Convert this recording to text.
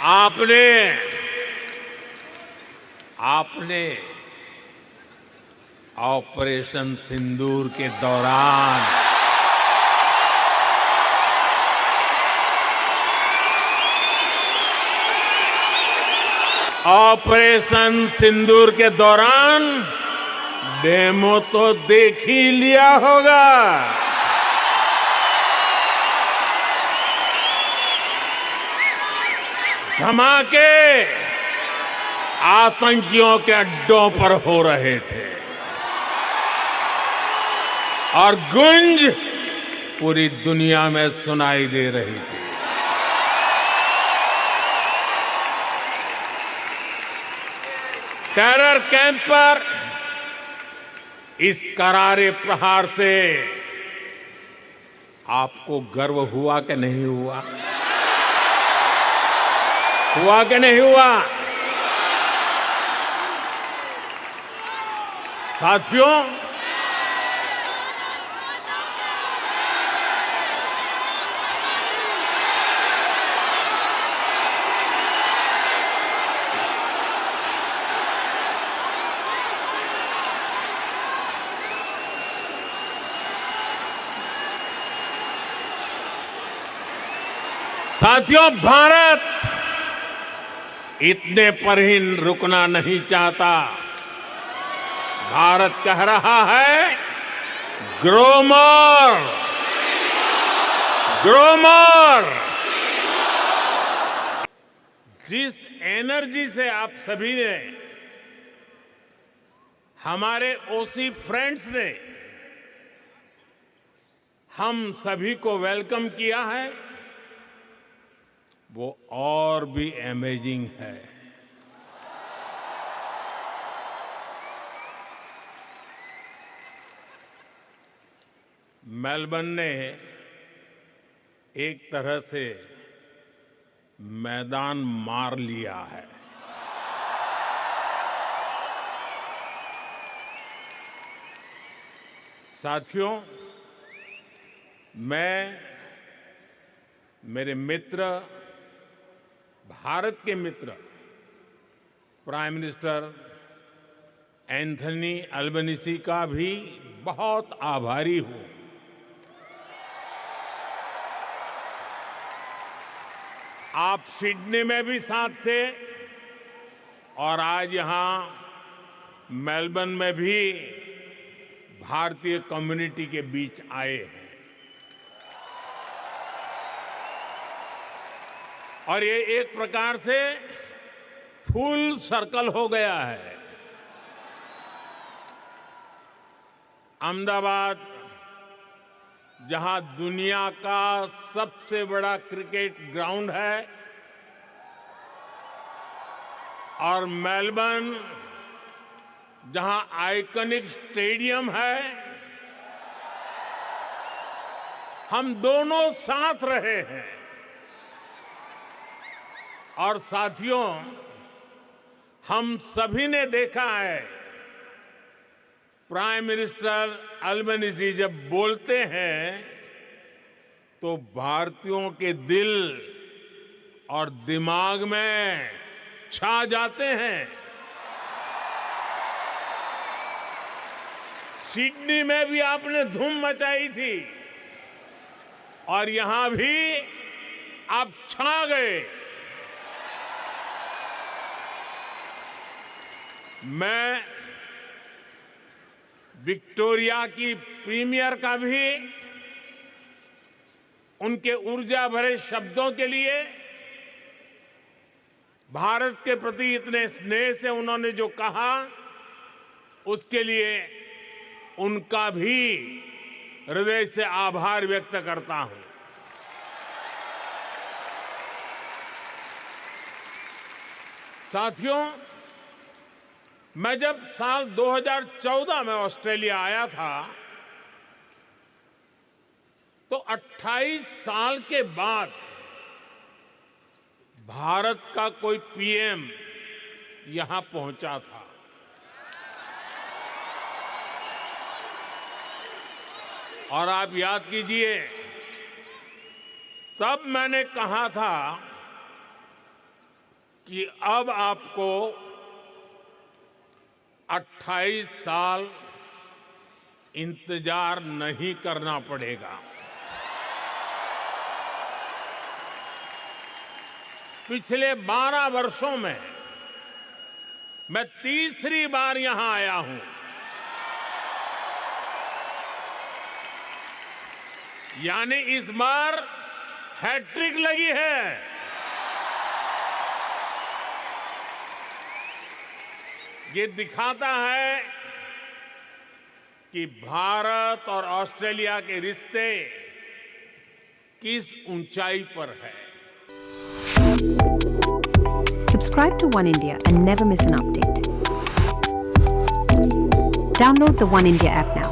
आपने आपने ऑपरेशन सिंदूर के दौरान डेमो तो देख ही लिया होगा। धमाके आतंकियों के अड्डों पर हो रहे थे और गूंज पूरी दुनिया में सुनाई दे रही थी। टेरर कैंप पर इस करारे प्रहार से आपको गर्व हुआ कि नहीं हुआ? हुआ कि नहीं हुआ? साथियों, भारत इतने पर ही रुकना नहीं चाहता। भारत कह रहा है ग्रो मोर, ग्रो मोर। जिस एनर्जी से आप सभी ने, हमारे ओसी फ्रेंड्स ने हम सभी को वेलकम किया है, वो और भी अमेजिंग है। मेलबर्न ने एक तरह से मैदान मार लिया है। साथियों, मैं मेरे मित्र, भारत के मित्र प्राइम मिनिस्टर एंथनी अल्बनीज़ी का भी बहुत आभारी हूं। आप सिडनी में भी साथ थे और आज यहां मेलबर्न में भी भारतीय कम्युनिटी के बीच आए हैं। और ये एक प्रकार से फुल सर्कल हो गया है। अहमदाबाद, जहां दुनिया का सबसे बड़ा क्रिकेट ग्राउंड है, और मेलबर्न जहां आइकॉनिक स्टेडियम है, हम दोनों साथ रहे हैं। और साथियों, हम सभी ने देखा है, प्राइम मिनिस्टर अल्बनीज़ी जब बोलते हैं तो भारतीयों के दिल और दिमाग में छा जाते हैं। सिडनी में भी आपने धूम मचाई थी और यहां भी आप छा गए। मैं विक्टोरिया की प्रीमियर का भी उनके ऊर्जा भरे शब्दों के लिए, भारत के प्रति इतने स्नेह से उन्होंने जो कहा, उसके लिए उनका भी हृदय से आभार व्यक्त करता हूं। साथियों, मैं जब साल 2014 में ऑस्ट्रेलिया आया था तो 28 साल के बाद भारत का कोई पीएम यहां पहुंचा था। और आप याद कीजिए, तब मैंने कहा था कि अब आपको 28 साल इंतजार नहीं करना पड़ेगा। पिछले 12 वर्षों में मैं तीसरी बार यहां आया हूं। यानी इस बार हैट्रिक लगी है। ये दिखाता है कि भारत और ऑस्ट्रेलिया के रिश्ते किस ऊंचाई पर है। Subscribe to One India and never miss an update. Download the One India app now.